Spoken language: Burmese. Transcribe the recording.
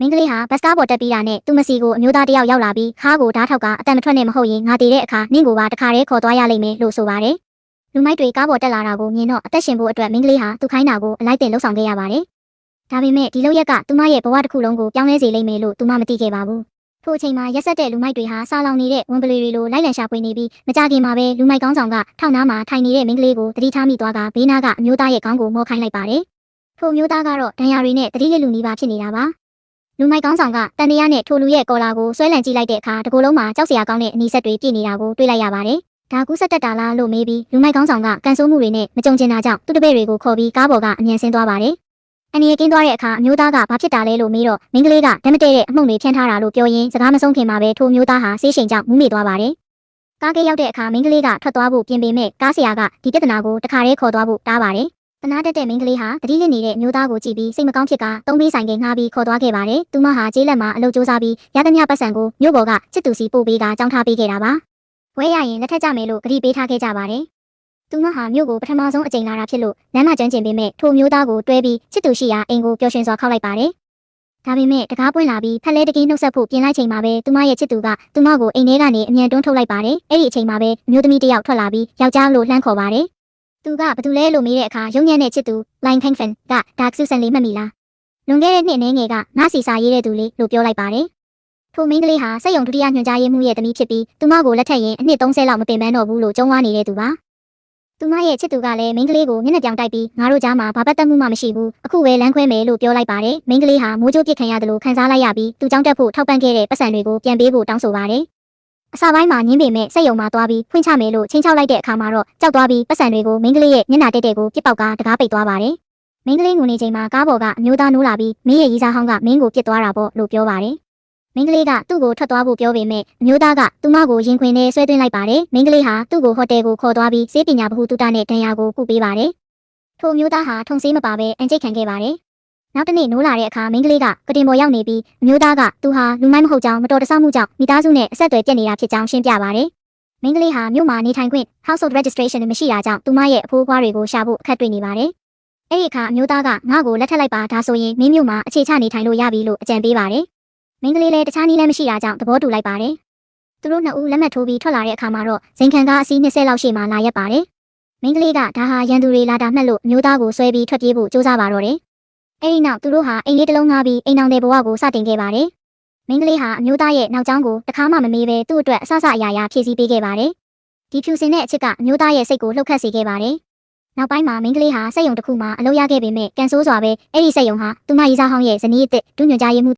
မင်းကလေးဟာဘတ်စကားပေါ်တက်ပြီးတာနဲ့သူ့မစီကိုအမျိုးသားတယောက်ရောက်လာပြီးခါးကိုဓာတ်ထောက်ကအတန်မထွက်နဲ့မဟုတ်ရင်ငါတည်တဲ့အခါနင့်ကိုပါတခါတည်းခေါ်သွားရလိမ့်မယ်လို့ဆိုပါတယ်။လူမိုက်တွေကားပေါ်တက်လာတာကိုမြင်တော့အသက်ရှင်ဖို့အတွက်မင်းကလေးဟာသူခိုင်းတာကိုအလိုက်တင်လှုပ်ဆောင်ခဲ့ရပါတယ်။ဒါပေမဲ့ဒီလောက်ရက်ကသူမရဲ့ဘဝတစ်ခုလုံးကိုပြောင်းလဲစေလိမ့်မယ်လို့သူမမသိခဲ့ပါဘူး။ထို့အချိန်မှာရက်ဆက်တဲ့လူမိုက်တွေဟာစာလောင်နေတဲ့ဝန်ပလီတွေလိုလိုက်လံရှာဖွေနေပြီးမကြခင်မှာပဲလူမိုက်ကောင်းဆောင်ကထောက်နားမှာထိုင်နေတဲ့မင်းကလေးကိုတတိထားမိသွားကဘေးနားကအမျိုးသားရဲ့ခေါင်းကိုမောခိုင်းလိုက်ပါတယ်။ထို့မျိုးသားကတော့ဒဏ်ရာတွေနဲ့တတိလက်လူနီးပါဖြစ်နေတာပါ။လူမိုက်ကောင်းဆောင်ကတန်တရားနဲ့ထိုလူရဲ့ကော်လာကိုဆွဲလန့်ကြည့်လိုက်တဲ့အခါတကူလုံးမှာကြောက်စရာကောင်းတဲ့အနီးဆက်တွေပြည့်နေတာကိုတွေ့လိုက်ရပါတယ်။ဒါကူးဆက်တက်တာလားလို့မေးပြီးလူမိုက်ကောင်းဆောင်ကကန်ဆိုးမှုတွေနဲ့မကြုံကျင်တာကြောင့်သူ့တပည့်တွေကိုခေါ်ပြီးကားပေါ်ကအမြန်ဆင်းသွားပါတယ်။အနီးကင်းသွားတဲ့အခါအမျိုးသားကဘာဖြစ်တာလဲလို့မေးတော့မင်းကလေးကဓမ္မတဲ့တဲ့အမှုန့်တွေဖြန်းထားတာလို့ပြောရင်းစကားမဆုံးခင်မှာပဲထိုမျိုးသားဟာဆေးရှိန်ကြောင့်မူးမေ့သွားပါတယ်။ကားကရောက်တဲ့အခါမင်းကလေးကထွက်သွားဖို့ပြင်ပေမဲ့ကားဆရာကဒီပြဿနာကိုတခါတည်းခေါ်သွားဖို့တားပါတယ်။တနာတက်တဲ့မင်းကလေးဟာတတိလစ်နေတဲ့အမျိုးသားကိုကြည့်ပြီးစိတ်မကောင်းဖြစ်ကသုံးပေးဆိုင်ကငှားပြီးခေါ်သွားခဲ့ပါတယ်။သူမဟာကျေးလက်မှာအလုပ်ကြိုးစားပြီးရသမျှပတ်စံကိုမြို့ပေါ်ကစစ်သူစီပို့ပေးကကြောင်းထားပေးခဲ့တာပါ။ဝဲရရင်လက်ထက်ကြမယ်လို့ကတိပေးထားခဲ့ကြပါတယ်။သူမဟာမြို့ကိုပထမဆုံးအကြိမ်လာတာဖြစ်လို့လမ်းမကျွမ်းကျင်ပေမဲ့ထိုမျိုးသားကိုတွဲပြီးစစ်သူရှိရာအိမ်ကိုပျော်ရွှင်စွာခောက်လိုက်ပါတယ်။ဒါပေမဲ့တကားပွင့်လာပြီးဖက်လဲတကင်းနှုတ်ဆက်ဖို့ပြင်လိုက်ချိန်မှာပဲသူမရဲ့ချစ်သူကသူမကိုအိမ်ထဲကနေအမြန်တွန်းထုတ်လိုက်ပါတယ်။အဲ့ဒီအချိန်မှာပဲမျိုးသမီးတစ်ယောက်ထွက်လာပြီးယောက်ျားလို့လှမ်းခေါ်ပါတယ်။သူကဘာတူလဲလို့မေးတဲ့အခါရုံညံ့တဲ့ချစ်သူ Line Kangfan ကဒါဆူဆန်လေးမှတ်မိလား။လွန်ခဲ့တဲ့နှစ်အနည်းငယ်ကငါစီစာရေးတဲ့သူလေးလို့ပြောလိုက်ပါတယ်။ထိုမင်းကလေးဟာစက်ရုံဒုတိယညွှန်ကြားရေးမှူးရဲ့သမီးဖြစ်ပြီးသူမကိုလက်ထက်ရင်အနှစ်30လောက်မပင်ပန်းတော့ဘူးလို့ကြုံဝါနေတဲ့သူပါ။သူမရဲ့ချစ်သူကလည်းမင်းကလေးကိုမျက်နှာပြောင်တိုက်ပြီးငါတို့ကြားမှာဘာပတ်သက်မှုမှမရှိဘူးအခုပဲလမ်းခွဲမယ်လို့ပြောလိုက်ပါတယ်မင်းကလေးဟာမိုးကြိုးပစ်ခံရတယ်လို့ခံစားလိုက်ရပြီးသူကြောင့်တက်ဖို့ထောက်ပံ့ခဲ့တဲ့ပတ်စံတွေကိုပြန်ပေးဖို့တောင်းဆိုပါတယ်အစာပိုင်းမှာညင်းပေမဲ့စက်ရုံမှာသွားပြီးဖွင့်ချမယ်လို့ချင်းချောက်လိုက်တဲ့အခါမှာတော့ကြောက်သွားပြီးပတ်စံတွေကိုမင်းကလေးရဲ့မျက်နှာတက်တဲ့ကိုပြစ်ပေါက်ကတကားပိတ်သွားပါတယ်မင်းကလေးငုံနေချိန်မှာကားပေါ်ကအမျိုးသားနိုးလာပြီးမင်းရဲ့ရီးစားဟောင်းကမင်းကိုပြစ်သွားတာပေါ့လို့ပြောပါတယ်မင်းကလေးကသူ့ကိုထွက်သွားဖို့ပြောပေမဲ့အမျိုးသားကသူမကိုရင်ခွင်ထဲဆွဲသွင်းလိုက်ပါတယ်မင်းကလေးဟာသူ့ကိုဟိုတယ်ကိုခေါ်သွားပြီးစေပညာဗဟုသုတနဲ့ဒဏ်ရာကိုကုပေးပါတယ်ထိုအမျိုးသားဟာထုံဆေးမပါဘဲအန်ကျိတ်ခံခဲ့ပါတယ်နောက်တစ်နေ့နိုးလာတဲ့အခါမင်းကလေးကကတင်ပေါ်ရောက်နေပြီးအမျိုးသားကသူဟာလူမိုက်မဟုတ်ကြောင်းမတော်တဆမှုကြောင့်မိသားစုနဲ့အဆက်အသွယ်ပြတ်နေတာဖြစ်ကြောင်းရှင်းပြပါတယ်မင်းကလေးဟာမြို့မှာနေထိုင်ခွင့် household registration မရှိတာကြောင့်သူမရဲ့အဖိုးအဖွားတွေကိုရှာဖို့အခက်တွေ့နေပါတယ်အဲ့ဒီအခါအမျိုးသားကငါ့ကိုလက်ထပ်လိုက်ပါဒါဆိုရင်မင်းမြို့မှာအခြေချနေထိုင်လို့ရပြီလို့အကြံပေးပါတယ်မင်းကလေးလည်းတခြားနည်းလည်းမရှိတာကြောင့်သဘောတူလိုက်ပါတယ်။သူတို့နှစ်ဦးလက်မှတ်ထိုးပြီးထွက်လာတဲ့အခါမှာတော့ဇင်ခံကားအစီး20လောက်ရှေ့မှာလာရက်ပါတယ်။မင်းကလေးကဒါဟာရန်သူတွေလာတာမှတ်လို့အမျိုးသားကိုဆွဲပြီးထွက်ပြေးဖို့ကြိုးစားပါတော့တယ်။အဲဒီနောက်သူတို့ဟာအိမ်လေးတစ်လုံးငှားပြီးအိမ်အောင်တဲ့ဘဝကိုစတင်ခဲ့ပါတယ်။မင်းကလေးဟာအမျိုးသားရဲ့နောက်ကျောင်းကိုတခါမှမမေးဘဲသူ့အတွက်အဆအရာရာဖြည့်ဆည်းပေးခဲ့ပါတယ်။ဒီဖြူစင်တဲ့အချစ်ကအမျိုးသားရဲ့စိတ်ကိုလှုပ်ခတ်စေခဲ့ပါတယ်။နောက်ပိုင်းမှာမင်းကလေးဟာစက်ရုံတစ်ခုမှာအလုပ်ရခဲ့ပေမဲ့ကန်ဆိုးစွာပဲအဲ့ဒီစက်ရုံဟာသူမရီးစားဟောင်းရဲ့ဇနီးအစ်စ်ဒုညွှန်ကြားရေးမှူး